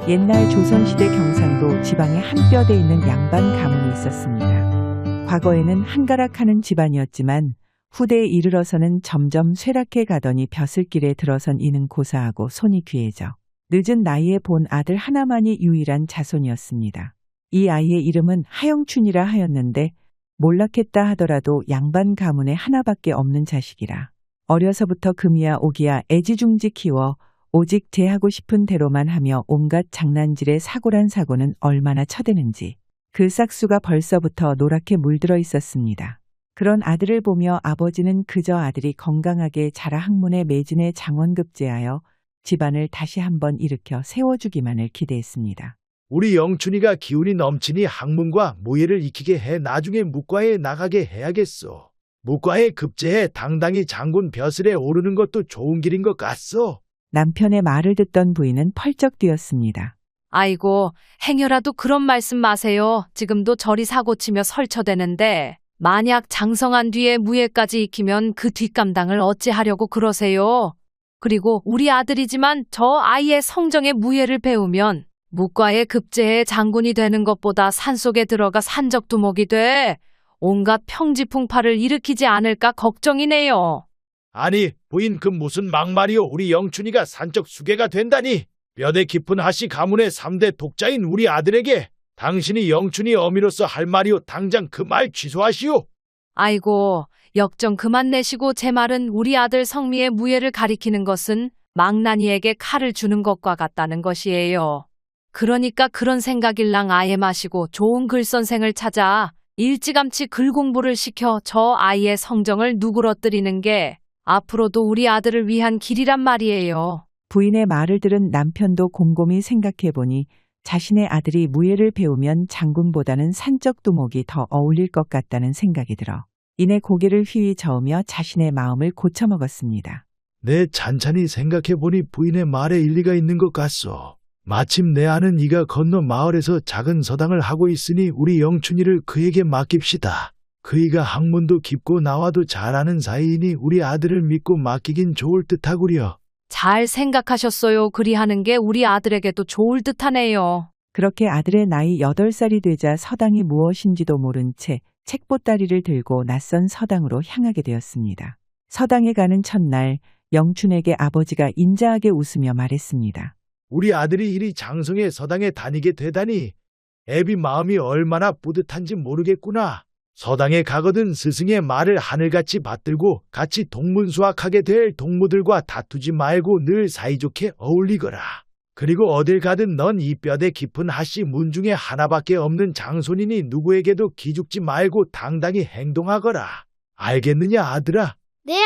옛날 조선시대 경상도 지방에 한 뼈대 있는 양반 가문이 있었습니다. 과거에는 한가락하는 집안이었지만 후대에 이르러서는 점점 쇠락해 가더니 벼슬길에 들어선 이는 고사하고 손이 귀해져 늦은 나이에 본 아들 하나만이 유일한 자손이었습니다. 이 아이의 이름은 하영춘이라 하였는데 몰락했다 하더라도 양반 가문에 하나밖에 없는 자식이라 어려서부터 금이야 오기야 애지중지 키워 오직 제 하고 싶은 대로만 하며 온갖 장난질에 사고란 사고는 얼마나 쳐대는지 그 싹수가 벌써부터 노랗게 물들어 있었습니다. 그런 아들을 보며 아버지는 그저 아들이 건강하게 자라 학문에 매진해 장원급제하여 집안을 다시 한번 일으켜 세워주기만을 기대했습니다. 우리 영춘이가 기운이 넘치니 학문과 무예를 익히게 해 나중에 묵과에 나가게 해야겠소. 묵과에 급제해 당당히 장군 벼슬에 오르는 것도 좋은 길인 것 같소. 남편의 말을 듣던 부인은 펄쩍 뛰었습니다. 아이고, 행여라도 그런 말씀 마세요. 지금도 저리 사고치며 설쳐대는데 만약 장성한 뒤에 무예까지 익히면 그 뒷감당을 어찌하려고 그러세요. 그리고 우리 아들이지만 저 아이의 성정에 무예를 배우면 묵과에 급제해 장군이 되는 것보다 산속에 들어가 산적두목이 돼 온갖 평지풍파를 일으키지 않을까 걱정이네요. 아니 부인 그 무슨 막말이오. 우리 영춘이가 산적 수괴가 된다니. 뼈대 깊은 하씨 가문의 3대 독자인 우리 아들에게 당신이 영춘이 어미로서 할 말이오. 당장 그 말 취소하시오. 아이고, 역정 그만 내시고 제 말은 우리 아들 성미의 무예를 가리키는 것은 망나니에게 칼을 주는 것과 같다는 것이에요. 그러니까 그런 생각일랑 아예 마시고 좋은 글선생을 찾아 일찌감치 글 공부를 시켜 저 아이의 성정을 누그러뜨리는 게 앞으로도 우리 아들을 위한 길이란 말이에요. 부인의 말을 들은 남편도 곰곰이 생각해보니 자신의 아들이 무예를 배우면 장군보다는 산적두목이 더 어울릴 것 같다는 생각이 들어 이내 고개를 휘휘 저으며 자신의 마음을 고쳐먹었습니다. 내 찬찬히 생각해보니 부인의 말에 일리가 있는 것 같소. 마침 내 아는 이가 건너 마을에서 작은 서당을 하고 있으니 우리 영춘이를 그에게 맡깁시다. 그이가 학문도 깊고 나와도 잘하는 사이이니 우리 아들을 믿고 맡기긴 좋을 듯하구려. 잘 생각하셨어요. 그리하는 게 우리 아들에게도 좋을 듯하네요. 그렇게 아들의 나이 8살이 되자 서당이 무엇인지도 모른 채 책보따리를 들고 낯선 서당으로 향하게 되었습니다. 서당에 가는 첫날 영춘에게 아버지가 인자하게 웃으며 말했습니다. 우리 아들이 이리 장성의 서당에 다니게 되다니 애비 마음이 얼마나 뿌듯한지 모르겠구나. 서당에 가거든 스승의 말을 하늘같이 받들고 같이 동문수학하게 될 동무들과 다투지 말고 늘 사이좋게 어울리거라. 그리고 어딜 가든 넌 이 뼈대 깊은 하씨 문 중에 하나밖에 없는 장손이니 누구에게도 기죽지 말고 당당히 행동하거라. 알겠느냐 아들아? 네,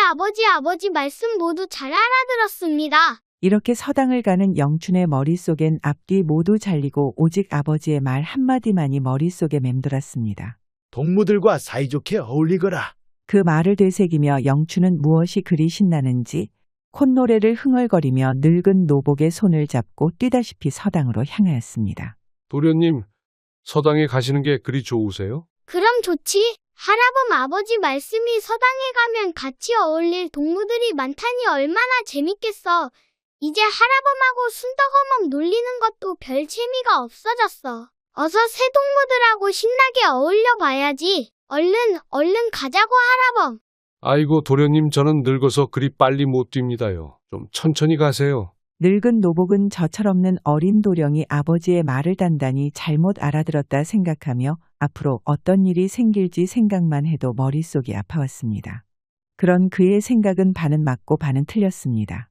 아버지 말씀 모두 잘 알아들었습니다. 이렇게 서당을 가는 영춘의 머릿속엔 앞뒤 모두 잘리고 오직 아버지의 말 한마디만이 머릿속에 맴돌았습니다. 동무들과 사이좋게 어울리거라. 그 말을 되새기며 영춘은 무엇이 그리 신나는지 콧노래를 흥얼거리며 늙은 노복의 손을 잡고 뛰다시피 서당으로 향하였습니다. 도련님, 서당에 가시는 게 그리 좋으세요? 그럼 좋지. 할아범 아버지 말씀이 서당에 가면 같이 어울릴 동무들이 많다니 얼마나 재밌겠어. 이제 할아범하고 순덕어멈 놀리는 것도 별 재미가 없어졌어. 어서 새 동무들하고 신나게 어울려 봐야지. 얼른 가자고 할아범. 아이고 도련님, 저는 늙어서 그리 빨리 못 뜁니다요. 좀 천천히 가세요. 늙은 노복은 저철없는 어린 도령이 아버지의 말을 단단히 잘못 알아들었다 생각하며 앞으로 어떤 일이 생길지 생각만 해도 머릿속이 아파왔습니다. 그런 그의 생각은 반은 맞고 반은 틀렸습니다.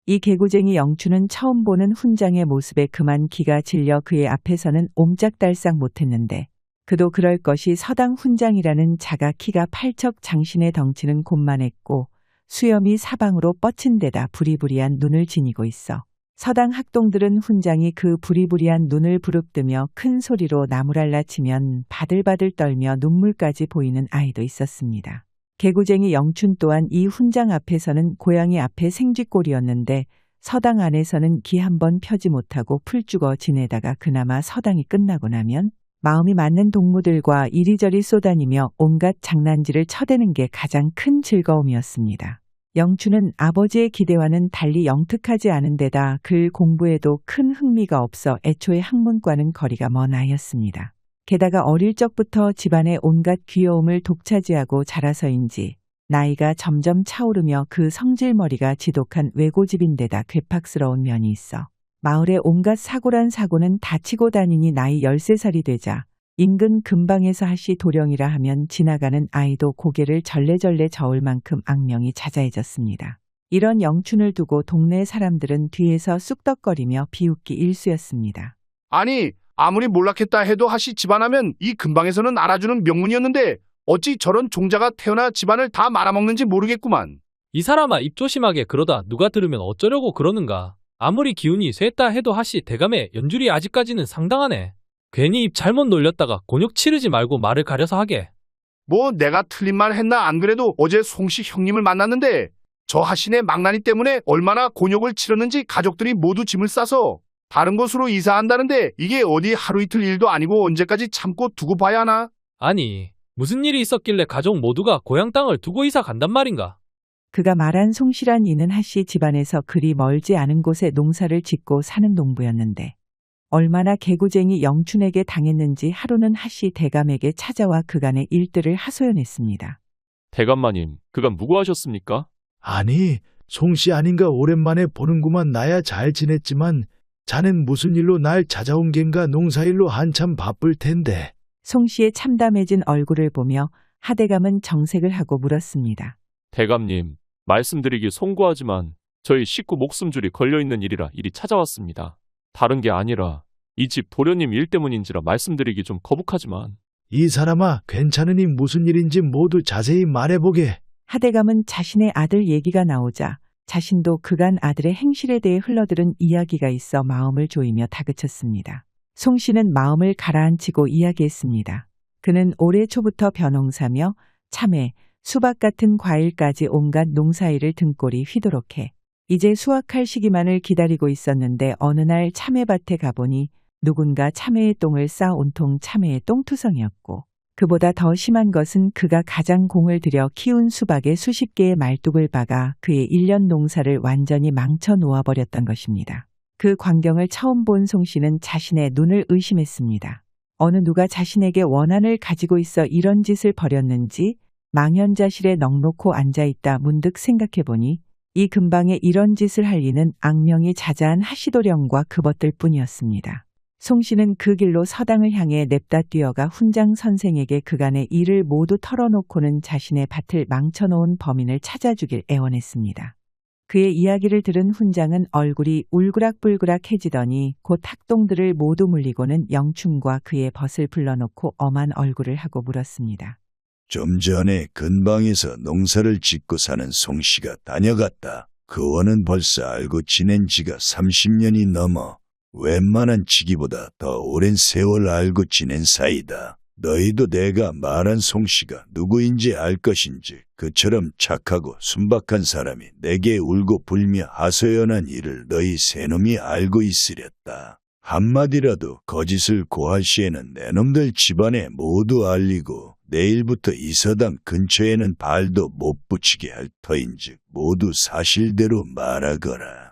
이 개구쟁이 영춘은 처음 보는 훈장의 모습에 그만 기가 질려 그의 앞에서는 옴짝달싹 못했는데 그도 그럴 것이 서당 훈장이라는 자가 키가 팔척 장신의 덩치는 곤만했고 수염이 사방으로 뻗친 데다 부리부리한 눈을 지니고 있어 서당 학동들은 훈장이 그 부리부리한 눈을 부릅뜨며 큰 소리로 나무랄라 치면 바들바들 떨며 눈물까지 보이는 아이도 있었습니다. 개구쟁이 영춘 또한 이 훈장 앞에서는 고양이 앞에 생쥐꼴이었는데 서당 안에서는 기 한 번 펴지 못하고 풀 죽어 지내다가 그나마 서당이 끝나고 나면 마음이 맞는 동무들과 이리저리 쏘다니며 온갖 장난질을 쳐대는 게 가장 큰 즐거움이었습니다. 영춘은 아버지의 기대와는 달리 영특하지 않은 데다 글 공부에도 큰 흥미가 없어 애초에 학문과는 거리가 먼 아이였습니다. 게다가 어릴 적부터 집안의 온갖 귀여움을 독차지하고 자라서인지 나이가 점점 차오르며 그 성질머리가 지독한 외고집인데다 괴팍스러운 면이 있어 마을의 온갖 사고란 사고는 다 치고 다니니 나이 13살이 되자 인근 근방에서 하시 도령이라 하면 지나가는 아이도 고개를 절레절레 저을 만큼 악명이 자자해졌습니다. 이런 영춘을 두고 동네 사람들은 뒤에서 쑥덕거리며 비웃기 일쑤였습니다. 아니, 아무리 몰락했다 해도 하시 집안하면 이 근방에서는 알아주는 명문이었는데 어찌 저런 종자가 태어나 집안을 다 말아먹는지 모르겠구만. 이 사람아 입 조심하게 그러다 누가 들으면 어쩌려고 그러는가. 아무리 기운이 쇠했다 해도 하시 대감의 연줄이 아직까지는 상당하네. 괜히 입 잘못 놀렸다가 곤욕 치르지 말고 말을 가려서 하게. 뭐 내가 틀린 말 했나? 안 그래도 어제 송씨 형님을 만났는데 저 하신의 망나니 때문에 얼마나 곤욕을 치렀는지 가족들이 모두 짐을 싸서 다른 곳으로 이사한다는데 이게 어디 하루 이틀 일도 아니고 언제까지 참고 두고 봐야 하나? 아니 무슨 일이 있었길래 가족 모두가 고향 땅을 두고 이사 간단 말인가. 그가 말한 송씨란 이는 하씨 집안에서 그리 멀지 않은 곳에 농사를 짓고 사는 농부였는데 얼마나 개구쟁이 영춘에게 당했는지 하루는 하씨 대감에게 찾아와 그간의 일들을 하소연했습니다. 대감마님, 그간 무고하셨습니까? 아니, 송씨 아닌가 오랜만에 보는구만. 나야 잘 지냈지만 자넨 무슨 일로 날 찾아온 겐가? 농사일로 한참 바쁠 텐데. 송씨의 참담해진 얼굴을 보며 하대감은 정색을 하고 물었습니다. 대감님, 말씀드리기 송구하지만 저희 식구 목숨줄이 걸려있는 일이라 이리 찾아왔습니다. 다른 게 아니라 이 집 도련님 일 때문인지라 말씀드리기 좀 거북하지만. 이 사람아, 괜찮으니 무슨 일인지 모두 자세히 말해보게. 하대감은 자신의 아들 얘기가 나오자 자신도 그간 아들의 행실에 대해 흘러들은 이야기가 있어 마음을 조이며 다그쳤습니다. 송씨는 마음을 가라앉히고 이야기했습니다. 그는 올해 초부터 벼농사며 참외, 수박 같은 과일까지 온갖 농사일을 등골이 휘도록 해 이제 수확할 시기만을 기다리고 있었는데 어느 날 참외밭에 가보니 누군가 참외의 똥을 싸 온통 참외의 똥투성이었고 그보다 더 심한 것은 그가 가장 공을 들여 키운 수박에 수십 개의 말뚝을 박아 그의 1년 농사를 완전히 망쳐 놓아버렸던 것입니다. 그 광경을 처음 본 송씨는 자신의 눈을 의심했습니다. 어느 누가 자신에게 원한을 가지고 있어 이런 짓을 벌였는지 망연자실에 넋놓고 앉아있다 문득 생각해보니 이 근방에 이런 짓을 할 리는 악명이 자자한 하시도령과 그것들 뿐이었습니다. 송씨는 그 길로 서당을 향해 냅다 뛰어가 훈장 선생에게 그간의 일을 모두 털어놓고는 자신의 밭을 망쳐놓은 범인을 찾아주길 애원했습니다. 그의 이야기를 들은 훈장은 얼굴이 울그락불그락해지더니 곧 학동들을 모두 물리고는 영춘과 그의 벗을 불러놓고 엄한 얼굴을 하고 물었습니다. 좀 전에 근방에서 농사를 짓고 사는 송씨가 다녀갔다. 그 원은 벌써 알고 지낸 지가 30년이 넘어 웬만한 지기보다 더 오랜 세월 알고 지낸 사이다. 너희도 내가 말한 송씨가 누구인지 알 것인지 그처럼 착하고 순박한 사람이 내게 울고 불며 하소연한 일을 너희 세놈이 알고 있으렸다. 한마디라도 거짓을 고할 시에는 내 놈들 집안에 모두 알리고 내일부터 이 서당 근처에는 발도 못 붙이게 할 터인즉 모두 사실대로 말하거라.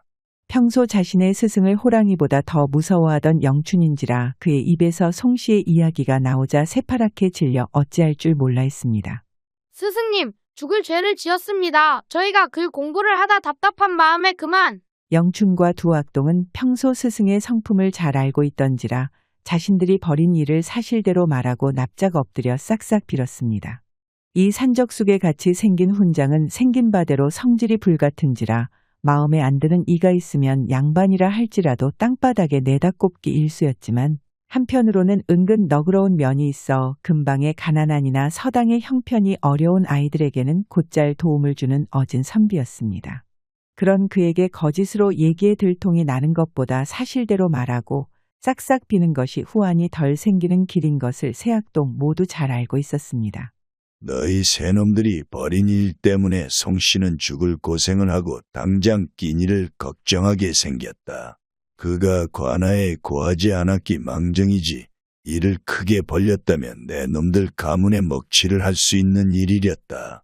평소 자신의 스승을 호랑이보다 더 무서워하던 영춘인지라 그의 입에서 송씨의 이야기가 나오자 새파랗게 질려 어찌할 줄 몰라 했습니다. 스승님, 죽을 죄를 지었습니다. 저희가 글 공부를 하다 답답한 마음에 그만. 영춘과 두 악동은 평소 스승의 성품을 잘 알고 있던지라 자신들이 벌인 일을 사실대로 말하고 납작 엎드려 싹싹 빌었습니다. 이 산적숙에 같이 생긴 훈장은 생긴 바대로 성질이 불같은지라 마음에 안 드는 이가 있으면 양반이라 할지라도 땅바닥에 내다 꼽기 일쑤였지만 한편으로는 은근 너그러운 면이 있어 근방의 가난한이나 서당의 형편이 어려운 아이들에게는 곧잘 도움을 주는 어진 선비였습니다. 그런 그에게 거짓으로 얘기에 들통이 나는 것보다 사실대로 말하고 싹싹 비는 것이 후환이 덜 생기는 길인 것을 세 악동 모두 잘 알고 있었습니다. 너희 새놈들이 벌인 일 때문에 송씨는 죽을 고생을 하고 당장 끼니를 걱정하게 생겼다. 그가 관아에 고하지 않았기 망정이지 일을 크게 벌렸다면 내 놈들 가문의 먹칠을 할 수 있는 일이렸다.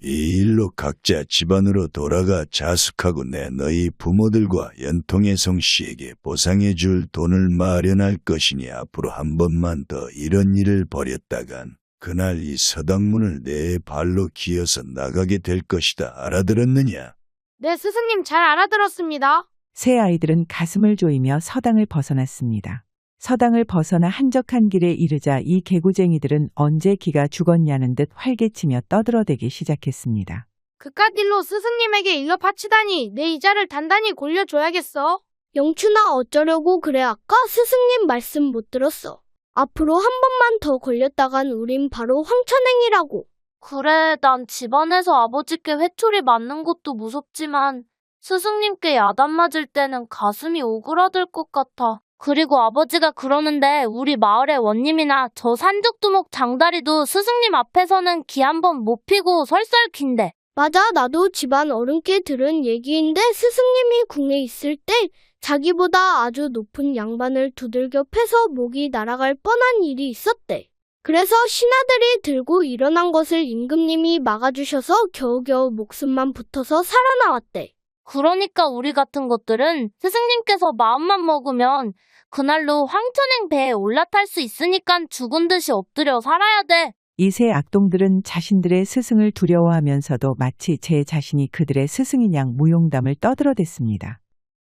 이 일로 각자 집안으로 돌아가 자숙하고 내 너희 부모들과 연통의 성씨에게 보상해 줄 돈을 마련할 것이니 앞으로 한 번만 더 이런 일을 벌였다간 그날 이 서당문을 내 발로 기어서 나가게 될 것이다. 알아들었느냐? 네, 스승님 잘 알아들었습니다. 세 아이들은 가슴을 조이며 서당을 벗어났습니다. 서당을 벗어나 한적한 길에 이르자 이 개구쟁이들은 언제 기가 죽었냐는 듯 활개치며 떠들어대기 시작했습니다. 그깟 일로 스승님에게 일러 바치다니 내 이자를 단단히 골려줘야겠어. 영춘아 어쩌려고 그래? 아까 스승님 말씀 못 들었어. 앞으로 한 번만 더 걸렸다간 우린 바로 황천행이라고. 그래, 난 집안에서 아버지께 회초리 맞는 것도 무섭지만 스승님께 야단 맞을 때는 가슴이 오그라들 것 같아. 그리고 아버지가 그러는데 우리 마을의 원님이나 저 산죽두목 장다리도 스승님 앞에서는 기 한 번 못 피고 설설킨대. 맞아, 나도 집안 어른께 들은 얘기인데 스승님이 궁에 있을 때 자기보다 아주 높은 양반을 두들겨 패서 목이 날아갈 뻔한 일이 있었대. 그래서 신하들이 들고 일어난 것을 임금님이 막아주셔서 겨우겨우 목숨만 붙어서 살아나왔대. 그러니까 우리 같은 것들은 스승님께서 마음만 먹으면 그날로 황천행 배에 올라탈 수 있으니까 죽은 듯이 엎드려 살아야 돼. 이 세 악동들은 자신들의 스승을 두려워하면서도 마치 제 자신이 그들의 스승인 양 무용담을 떠들어댔습니다.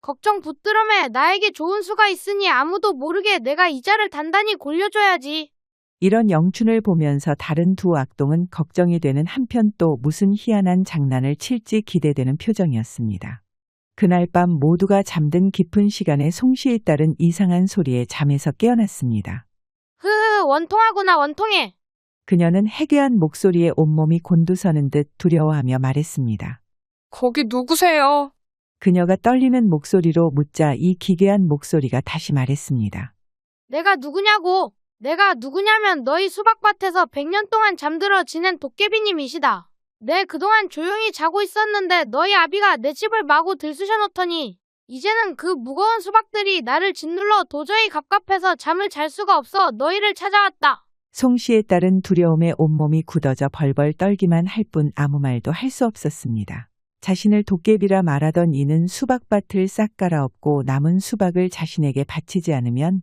걱정 붙들어매. 나에게 좋은 수가 있으니 아무도 모르게 내가 이자를 단단히 골려줘야지. 이런 영춘을 보면서 다른 두 악동은 걱정이 되는 한편 또 무슨 희한한 장난을 칠지 기대되는 표정이었습니다. 그날 밤 모두가 잠든 깊은 시간에 송씨의 딸은 이상한 소리에 잠에서 깨어났습니다. 원통하구나, 원통해. 그녀는 해괴한 목소리에 온몸이 곤두서는 듯 두려워하며 말했습니다. 거기 누구세요? 그녀가 떨리는 목소리로 묻자 이 기괴한 목소리가 다시 말했습니다. 내가 누구냐고. 내가 누구냐면 너희 수박밭에서 100년 동안 잠들어 지낸 도깨비님이시다. 내 그동안 조용히 자고 있었는데 너희 아비가 내 집을 마구 들쑤셔놓더니 이제는 그 무거운 수박들이 나를 짓눌러 도저히 갑갑해서 잠을 잘 수가 없어 너희를 찾아왔다. 송씨의 딸은 두려움에 온몸이 굳어져 벌벌 떨기만 할 뿐 아무 말도 할 수 없었습니다. 자신을 도깨비라 말하던 이는 수박밭을 싹 갈아엎고 남은 수박을 자신에게 바치지 않으면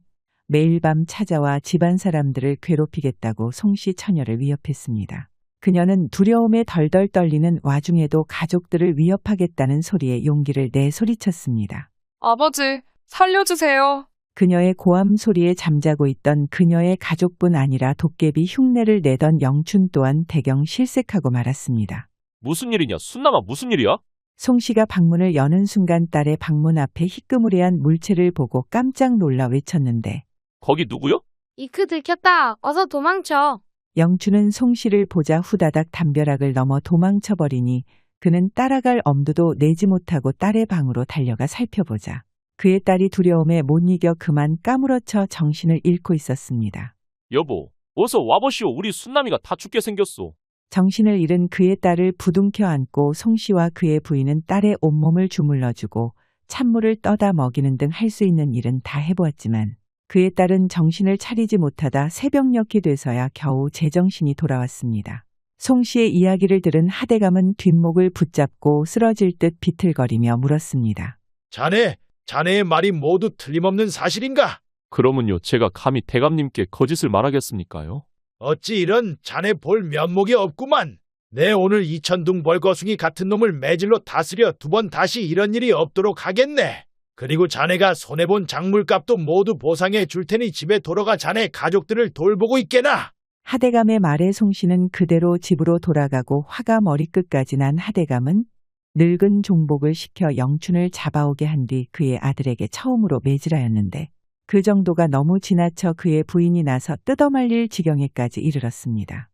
매일 밤 찾아와 집안 사람들을 괴롭히겠다고 송씨 처녀를 위협했습니다. 그녀는 두려움에 덜덜 떨리는 와중에도 가족들을 위협하겠다는 소리에 용기를 내 소리쳤습니다. 아버지, 살려주세요. 그녀의 고함 소리에 잠자고 있던 그녀의 가족뿐 아니라 도깨비 흉내를 내던 영춘 또한 대경 실색하고 말았습니다. 무슨 일이냐? 순남아, 무슨 일이야? 송씨가 방문을 여는 순간 딸의 방문 앞에 희끄무레한 물체를 보고 깜짝 놀라 외쳤는데 거기 누구요? 이크 들켰다. 어서 도망쳐. 영춘은 송씨를 보자 후다닥 담벼락을 넘어 도망쳐버리니 그는 따라갈 엄두도 내지 못하고 딸의 방으로 달려가 살펴보자 그의 딸이 두려움에 못 이겨 그만 까무러쳐 정신을 잃고 있었습니다. 여보, 어서 와보시오. 우리 순남이가 다 죽게 생겼소. 정신을 잃은 그의 딸을 부둥켜 안고 송씨와 그의 부인은 딸의 온몸을 주물러주고 찬물을 떠다 먹이는 등 할 수 있는 일은 다 해보았지만 그의 딸은 정신을 차리지 못하다 새벽녘이 돼서야 겨우 제정신이 돌아왔습니다. 송씨의 이야기를 들은 하대감은 뒷목을 붙잡고 쓰러질 듯 비틀거리며 물었습니다. 자네의 말이 모두 틀림없는 사실인가? 그러면요, 제가 감히 대감님께 거짓을 말하겠습니까요? 어찌 이런 자네 볼 면목이 없구만. 내 오늘 2,000둥 벌거숭이 같은 놈을 매질로 다스려 2번 다시 이런 일이 없도록 하겠네. 그리고 자네가 손해본 작물값도 모두 보상해 줄 테니 집에 돌아가 자네 가족들을 돌보고 있게나. 하대감의 말에 송씨는 그대로 집으로 돌아가고 화가 머리끝까지 난 하대감은 늙은 종복을 시켜 영춘을 잡아오게 한 뒤 그의 아들에게 처음으로 매질하였는데 그 정도가 너무 지나쳐 그의 부인이 나서 뜯어말릴 지경에까지 이르렀습니다.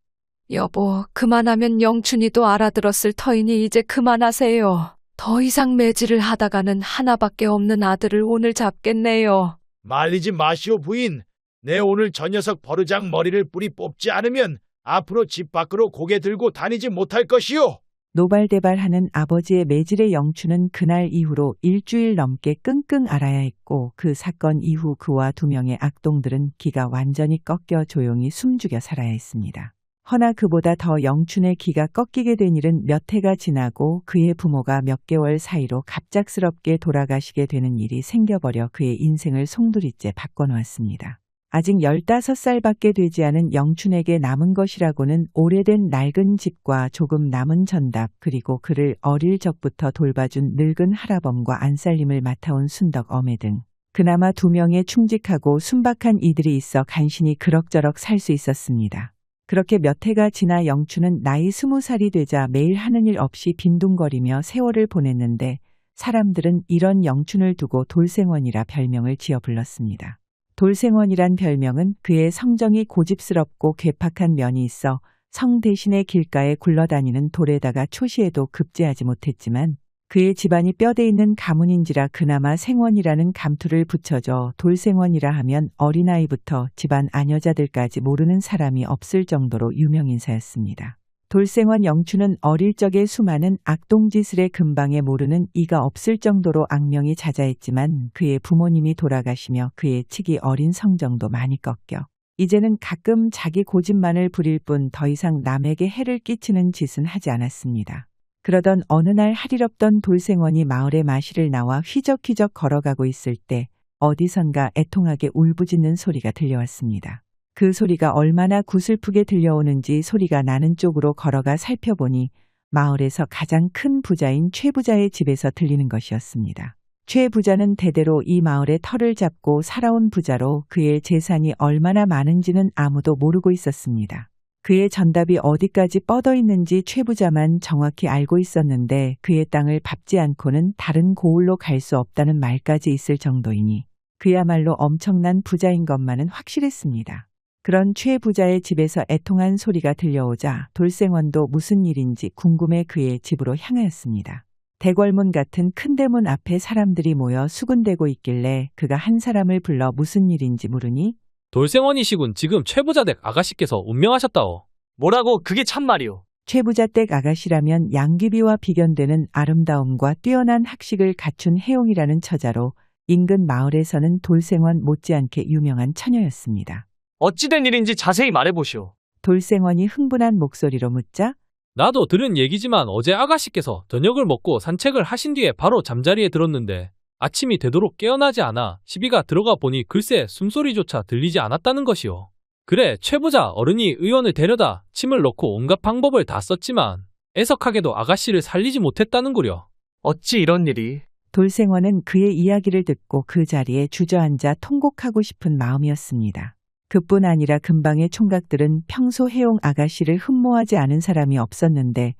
여보, 그만하면 영춘이도 알아들었을 터이니 이제 그만하세요. 더 이상 매질을 하다가는 하나밖에 없는 아들을 오늘 잡겠네요. 말리지 마시오 부인. 내 오늘 저 녀석 버르장 머리를 뿌리 뽑지 않으면 앞으로 집 밖으로 고개 들고 다니지 못할 것이오. 노발대발하는 아버지의 매질의 영춘은 그날 이후로 일주일 넘게 끙끙 앓아야 했고 그 사건 이후 그와 2명의 악동들은 기가 완전히 꺾여 조용히 숨죽여 살아야 했습니다. 허나 그보다 더 영춘의 기가 꺾이게 된 일은 몇 해가 지나고 그의 부모가 몇 개월 사이로 갑작스럽게 돌아가시게 되는 일이 생겨버려 그의 인생을 송두리째 바꿔놓았습니다. 아직 15살밖에 되지 않은 영춘에게 남은 것이라고는 오래된 낡은 집과 조금 남은 전답, 그리고 그를 어릴 적부터 돌봐준 늙은 할아범과 안살림을 맡아온 순덕 어매 등 그나마 2명의 충직하고 순박한 이들이 있어 간신히 그럭저럭 살 수 있었습니다. 그렇게 몇 해가 지나 영춘은 나이 20살이 되자 매일 하는 일 없이 빈둥거리며 세월을 보냈는데 사람들은 이런 영춘을 두고 돌생원이라 별명을 지어 불렀습니다. 돌생원이란 별명은 그의 성정이 고집스럽고 괴팍한 면이 있어 성 대신에 길가에 굴러다니는 돌에다가 초시에도 급제하지 못했지만 그의 집안이 뼈대 있는 가문인지라 그나마 생원이라는 감투를 붙여줘 돌생원이라 하면 어린아이부터 집안 아녀자들까지 모르는 사람이 없을 정도로 유명인사였습니다. 돌생원 영춘은 어릴 적에 수많은 악동짓을에 근방에 모르는 이가 없을 정도로 악명이 자자했지만 그의 부모님이 돌아가시며 그의 치기 어린 성정도 많이 꺾여 이제는 가끔 자기 고집만을 부릴 뿐 더 이상 남에게 해를 끼치는 짓은 하지 않았습니다. 그러던 어느 날 할 일 없던 돌생원이 마을에 마실을 나와 휘적휘적 걸어가고 있을 때 어디선가 애통하게 울부짖는 소리가 들려왔습니다. 그 소리가 얼마나 구슬프게 들려오는지 소리가 나는 쪽으로 걸어가 살펴보니 마을에서 가장 큰 부자인 최 부자의 집에서 들리는 것이었습니다. 최 부자는 대대로 이 마을의 터를 잡고 살아온 부자로 그의 재산이 얼마나 많은지는 아무도 모르고 있었습니다. 그의 전답이 어디까지 뻗어 있는지 최 부자만 정확히 알고 있었는데 그의 땅을 밟지 않고는 다른 고을로 갈 수 없다는 말까지 있을 정도이니 그야말로 엄청난 부자인 것만은 확실했습니다. 그런 최 부자의 집에서 애통한 소리가 들려오자 돌생원도 무슨 일인지 궁금해 그의 집으로 향하였습니다. 대궐문 같은 큰 대문 앞에 사람들이 모여 수군대고 있길래 그가 한 사람을 불러 무슨 일인지 물으니 돌생원이시군. 지금 최부자 댁 아가씨께서 운명하셨다오. 뭐라고 그게 참말이오. 최 부자 댁 아가씨라면 양귀비와 비견되는 아름다움과 뛰어난 학식을 갖춘 해용이라는 처자로 인근 마을에서는 돌생원 못지않게 유명한 처녀였습니다. 어찌된 일인지 자세히 말해보시오. 돌생원이 흥분한 목소리로 묻자 나도 들은 얘기지만 어제 아가씨께서 저녁을 먹고 산책을 하신 뒤에 바로 잠자리에 들었는데 아침이 되도록 깨어나지 않아 시비가 들어가 보니 글쎄 숨소리조차 들리지 않았다는 것이오. 그래 최부자 어른이 의원을 데려다 침을 넣고 온갖 방법을 다 썼지만 애석하게도 아가씨를 살리지 못했다는구려. 어찌 이런 일이. 돌생원은 그의 이야기를 듣고 그 자리에 주저앉아 통곡하고 싶은 마음이었습니다. 그뿐 아니라 근방의 총각들은 평소 해용 아가씨를 흠모하지 않은 사람이 없었는데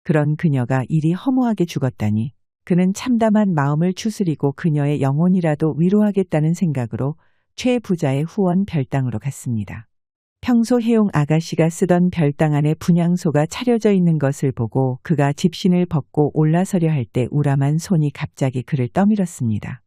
그런 그녀가 이리 허무하게 죽었다니 그는 참담한 마음을 추스리고 그녀의 영혼이라도 위로하겠다는 생각으로 최 부자의 후원 별당으로 갔습니다. 평소 해용 아가씨가 쓰던 별당 안에 분향소가 차려져 있는 것을 보고 그가 집신을 벗고 올라서려 할 때 우람한 손이 갑자기 그를 떠밀었습니다.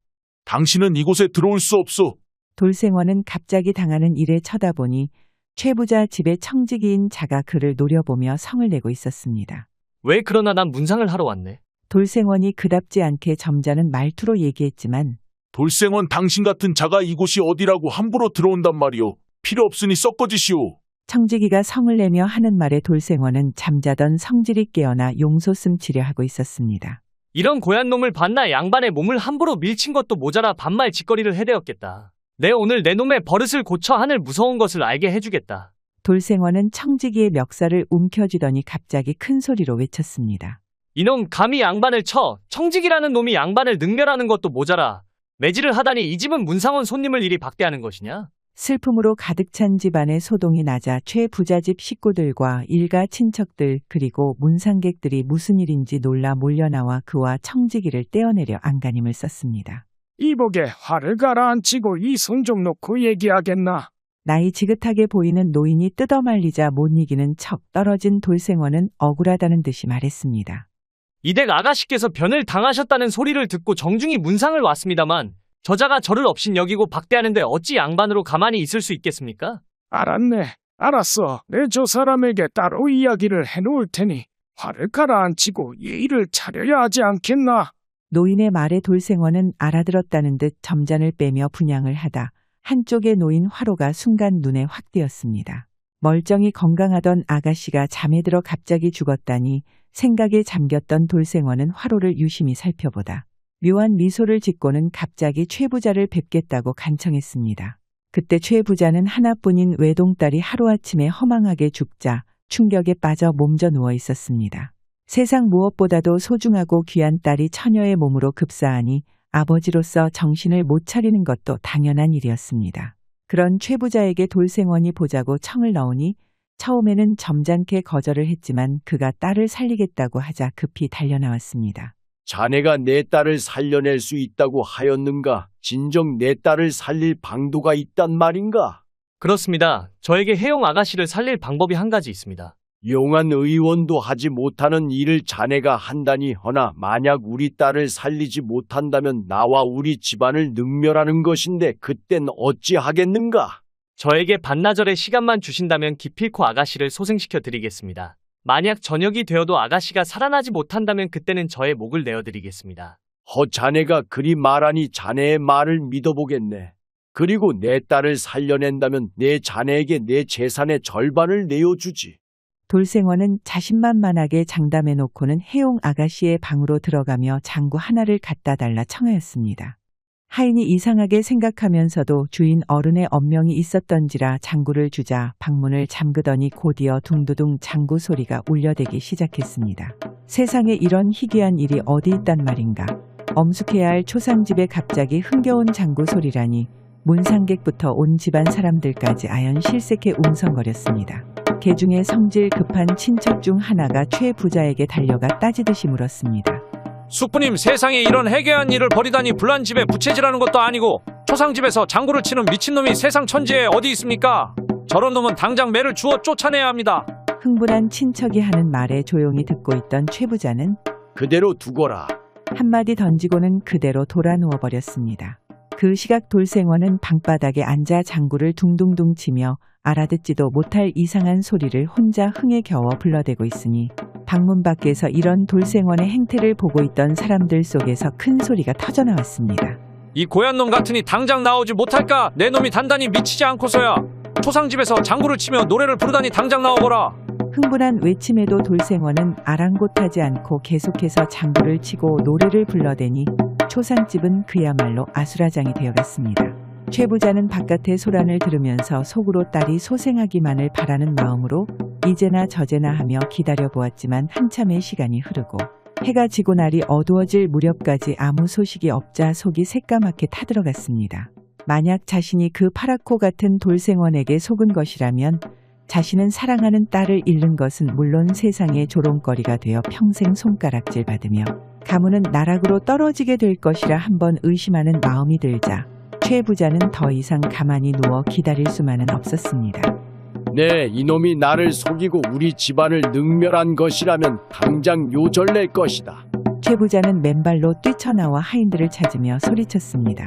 당신은 이곳에 들어올 수 없소. 돌생원은 갑자기 당하는 일에 쳐다보니 최 부자 집의 청지기인 자가 그를 노려보며 성을 내고 있었습니다. 왜 그러나 난 문상을 하러 왔네. 돌생원이 그답지 않게 점잖은 말투로 얘기했지만 돌생원 당신 같은 자가 이곳이 어디라고 함부로 들어온단 말이오. 필요 없으니 썩거지시오. 청지기가 성을 내며 하는 말에 돌생원은 잠자던 성질이 깨어나 용솟음치려 하고 있었습니다. 이런 고얀 놈을 봤나 양반의 몸을 함부로 밀친 것도 모자라 반말 짓거리를 해대었겠다. 내 오늘 내 놈의 버릇을 고쳐 하늘 무서운 것을 알게 해주겠다. 돌생원은 청지기의 멱살을 움켜쥐더니 갑자기 큰 소리로 외쳤습니다. 이놈 감히 양반을 쳐. 청직이라는 놈이 양반을 능멸하는 것도 모자라 매질을 하다니 이 집은 문상원 손님을 이리 박대하는 것이냐? 슬픔으로 가득 찬 집안의 소동이 나자 최 부자집 식구들과 일가 친척들 그리고 문상객들이 무슨 일인지 놀라 몰려나와 그와 청지기를 떼어내려 안간힘을 썼습니다. 이복에 화를 가라앉히고 이 손 좀 놓고 얘기하겠나. 나이 지긋하게 보이는 노인이 뜯어말리자 못 이기는 척 떨어진 돌생원은 억울하다는 듯이 말했습니다. 이댁 아가씨께서 변을 당하셨다는 소리를 듣고 정중히 문상을 왔습니다만 저자가 저를 업신 여기고 박대하는데 어찌 양반으로 가만히 있을 수 있겠습니까? 알았네. 알았어. 내 저 사람에게 따로 이야기를 해놓을 테니 화를 가라앉히고 예의를 차려야 하지 않겠나. 노인의 말에 돌생원은 알아들었다는 듯 점잔을 빼며 분양을 하다 한쪽에 놓인 화로가 순간 눈에 확 띄었습니다. 멀쩡히 건강하던 아가씨가 잠에 들어 갑자기 죽었다니 생각에 잠겼던 돌생원은 화로를 유심히 살펴보다 묘한 미소를 짓고는 갑자기 최 부자를 뵙겠다고 간청했습니다. 그때 최 부자는 하나뿐인 외동딸이 하루아침에 허망하게 죽자 충격에 빠져 몸져 누워 있었습니다. 세상 무엇보다도 소중하고 귀한 딸이 처녀의 몸으로 급사하니 아버지로서 정신을 못 차리는 것도 당연한 일이었습니다. 그런 최 부자에게 돌생원이 보자고 청을 넣으니 처음에는 점잖게 거절을 했지만 그가 딸을 살리겠다고 하자 급히 달려나왔습니다. 자네가 내 딸을 살려낼 수 있다고 하였는가? 진정 내 딸을 살릴 방도가 있단 말인가? 그렇습니다. 저에게 혜용 아가씨를 살릴 방법이 한 가지 있습니다. 용한 의원도 하지 못하는 일을 자네가 한다니 허나 만약 우리 딸을 살리지 못한다면 나와 우리 집안을 능멸하는 것인데 그땐 어찌하겠는가? 저에게 반나절의 시간만 주신다면 기필코 아가씨를 소생시켜 드리겠습니다. 만약 저녁이 되어도 아가씨가 살아나지 못한다면 그때는 저의 목을 내어드리겠습니다. 자네가 그리 말하니 자네의 말을 믿어보겠네. 그리고 내 딸을 살려낸다면 내 자네에게 내 재산의 절반을 내어주지. 돌생원은 자신만만하게 장담해놓고는 혜용 아가씨의 방으로 들어가며 장구 하나를 갖다 달라 청하였습니다. 하인이 이상하게 생각하면서도 주인 어른의 엄명이 있었던지라 장구를 주자 방문을 잠그더니 곧이어 둥두둥 장구 소리가 울려대기 시작했습니다. 세상에 이런 희귀한 일이 어디 있단 말인가. 엄숙해야 할 초상집에 갑자기 흥겨운 장구 소리라니 문상객부터 온 집안 사람들까지 아연 실색해 웅성거렸습니다. 개중에 성질 급한 친척 중 하나가 최 부자에게 달려가 따지듯이 물었습니다. 숙부님, 세상에 이런 해괴한 일을 벌이다니 불난 집에 부채질하는 것도 아니고 초상집에서 장구를 치는 미친놈이 세상 천지에 어디 있습니까? 저런 놈은 당장 매를 주어 쫓아내야 합니다. 흥분한 친척이 하는 말에 조용히 듣고 있던 최 부자는 그대로 두거라. 한마디 던지고는 그대로 돌아 누워버렸습니다. 그 시각 돌생원은 방바닥에 앉아 장구를 둥둥둥 치며 알아듣지도 못할 이상한 소리를 혼자 흥에 겨워 불러대고 있으니 방문 밖에서 이런 돌생원의 행태를 보고 있던 사람들 속에서 큰 소리가 터져나왔습니다. 이 고얀 놈 같으니 당장 나오지 못할까? 내 놈이 단단히 미치지 않고서야 초상집에서 장구를 치며 노래를 부르다니 당장 나오거라. 흥분한 외침에도 돌생원은 아랑곳하지 않고 계속해서 장구를 치고 노래를 불러대니 초상집은 그야말로 아수라장이 되어갔습니다. 최 부자는 바깥의 소란을 들으면서 속으로 딸이 소생하기만을 바라는 마음으로 이제나 저제나 하며 기다려보았지만 한참의 시간이 흐르고 해가 지고 날이 어두워질 무렵까지 아무 소식이 없자 속이 새까맣게 타들어갔습니다. 만약 자신이 그 파랗고 같은 돌생원에게 속은 것이라면 자신은 사랑하는 딸을 잃는 것은 물론 세상의 조롱거리가 되어 평생 손가락질 받으며 가문은 나락으로 떨어지게 될 것이라 한번 의심하는 마음이 들자 최 부자는 더 이상 가만히 누워 기다릴 수만은 없었습니다. 네, 이놈이 나를 속이고 우리 집안을 능멸한 것이라면 당장 요절낼 것이다. 최 부자는 맨발로 뛰쳐나와 하인들을 찾으며 소리쳤습니다.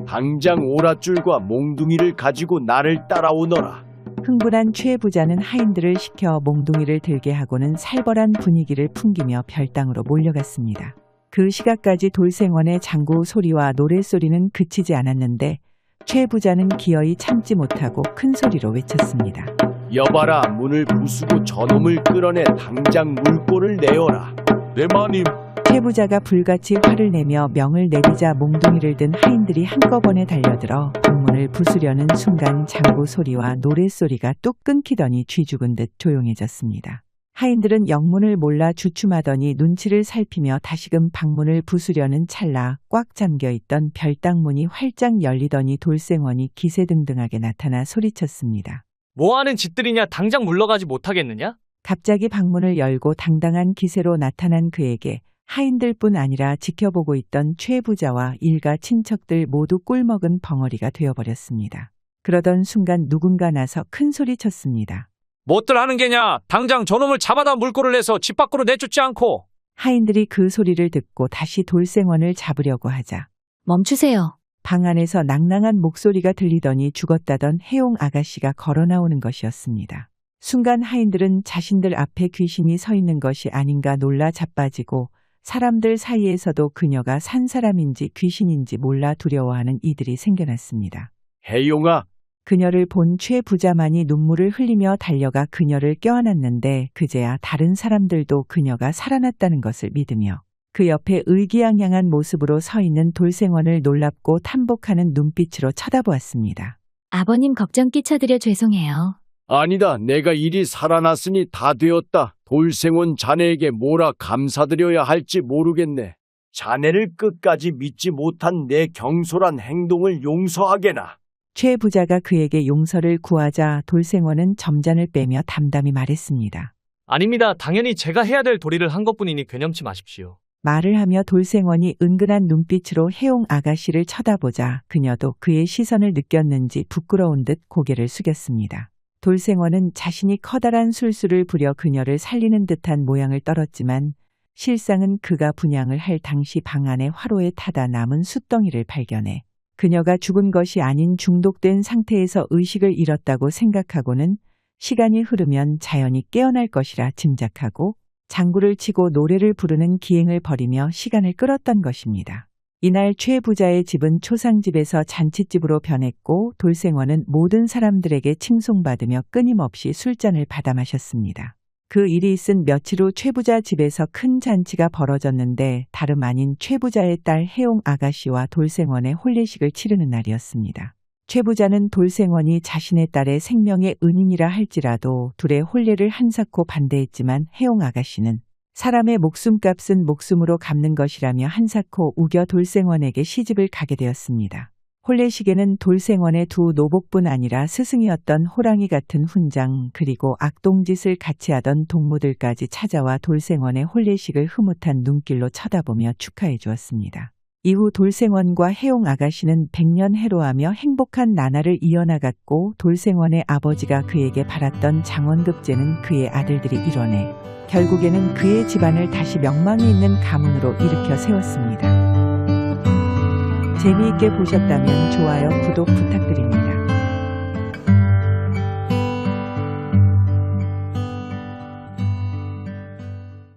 당장 오랏줄과 몽둥이를 가지고 나를 따라오너라. 흥분한 최 부자는 하인들을 시켜 몽둥이를 들게 하고는 살벌한 분위기를 풍기며 별당으로 몰려갔습니다. 그 시각까지 돌생원의 장구 소리와 노랫소리는 그치지 않았는데 최 부자는 기어이 참지 못하고 큰 소리로 외쳤습니다. 여봐라, 문을 부수고 저놈을 끌어내 당장 물꼬를 내어라. 네 마님. 최 부자가 불같이 화를 내며 명을 내리자 몽둥이를 든 하인들이 한꺼번에 달려들어 방문을 부수려는 순간 장구 소리와 노랫소리가 뚝 끊기더니 쥐 죽은 듯 조용해졌습니다. 하인들은 영문을 몰라 주춤하더니 눈치를 살피며 다시금 방문을 부수려는 찰나 꽉 잠겨있던 별당문이 활짝 열리더니 돌생원이 기세등등하게 나타나 소리쳤습니다. 뭐하는 짓들이냐? 당장 물러가지 못하겠느냐? 갑자기 방문을 열고 당당한 기세로 나타난 그에게 하인들뿐 아니라 지켜보고 있던 최 부자와 일가 친척들 모두 꿀먹은 벙어리가 되어버렸습니다. 그러던 순간 누군가 나서 큰 소리 쳤습니다. 못들 하는 게냐? 당장 저놈을 잡아다 물꼬를 내서 집 밖으로 내쫓지 않고. 하인들이 그 소리를 듣고 다시 돌생원을 잡으려고 하자 멈추세요. 방 안에서 낭낭한 목소리가 들리더니 죽었다던 혜용 아가씨가 걸어 나오는 것이었습니다. 순간 하인들은 자신들 앞에 귀신이 서 있는 것이 아닌가 놀라 자빠지고 사람들 사이에서도 그녀가 산 사람인지 귀신인지 몰라 두려워하는 이들이 생겨났습니다. 혜용아, 그녀를 본 최 부자만이 눈물을 흘리며 달려가 그녀를 껴안았는데 그제야 다른 사람들도 그녀가 살아났다는 것을 믿으며 그 옆에 의기양양한 모습으로 서 있는 돌생원을 놀랍고 탐복하는 눈빛으로 쳐다보았습니다. 아버님 걱정 끼쳐드려 죄송해요. 아니다. 내가 일이 살아났으니 다 되었다. 돌생원 자네에게 뭐라 감사드려야 할지 모르겠네. 자네를 끝까지 믿지 못한 내 경솔한 행동을 용서하게나. 최 부자가 그에게 용서를 구하자 돌생원은 점잔을 빼며 담담히 말했습니다. 아닙니다. 당연히 제가 해야 될 도리를 한 것뿐이니 괴념치 마십시오. 말을 하며 돌생원이 은근한 눈빛으로 해용 아가씨를 쳐다보자 그녀도 그의 시선을 느꼈는지 부끄러운 듯 고개를 숙였습니다. 돌생원은 자신이 커다란 술수를 부려 그녀를 살리는 듯한 모양을 떨었지만 실상은 그가 분양을 할 당시 방 안에 화로에 타다 남은 숯덩이를 발견해 그녀가 죽은 것이 아닌 중독된 상태에서 의식을 잃었다고 생각하고는 시간이 흐르면 자연히 깨어날 것이라 짐작하고 장구를 치고 노래를 부르는 기행을 벌이며 시간을 끌었던 것입니다. 이날 최 부자의 집은 초상집에서 잔칫집으로 변했고 돌생원은 모든 사람들에게 칭송받으며 끊임없이 술잔을 받아 마셨습니다. 그 일이 있은 며칠 후 최 부자 집에서 큰 잔치가 벌어졌는데 다름 아닌 최 부자의 딸 해용 아가씨와 돌생원의 혼례식을 치르는 날이었습니다. 최 부자는 돌생원이 자신의 딸의 생명의 은인이라 할지라도 둘의 혼례를 한사코 반대했지만 해용 아가씨는 사람의 목숨값은 목숨으로 갚는 것이라며 한사코 우겨 돌생원에게 시집을 가게 되었습니다. 혼례식에는 돌생원의 두 노복뿐 아니라 스승이었던 호랑이 같은 훈장 그리고 악동짓을 같이 하던 동무들까지 찾아와 돌생원의 혼례식을 흐뭇한 눈길로 쳐다보며 축하해 주었습니다. 이후 돌생원과 해용 아가씨는 백년해로하며 행복한 나날을 이어나갔고 돌생원의 아버지가 그에게 바랐던 장원급제는 그의 아들들이 이뤄내 결국에는 그의 집안을 다시 명망이 있는 가문으로 일으켜 세웠습니다. 재미있게 보셨다면 좋아요, 구독 부탁드립니다.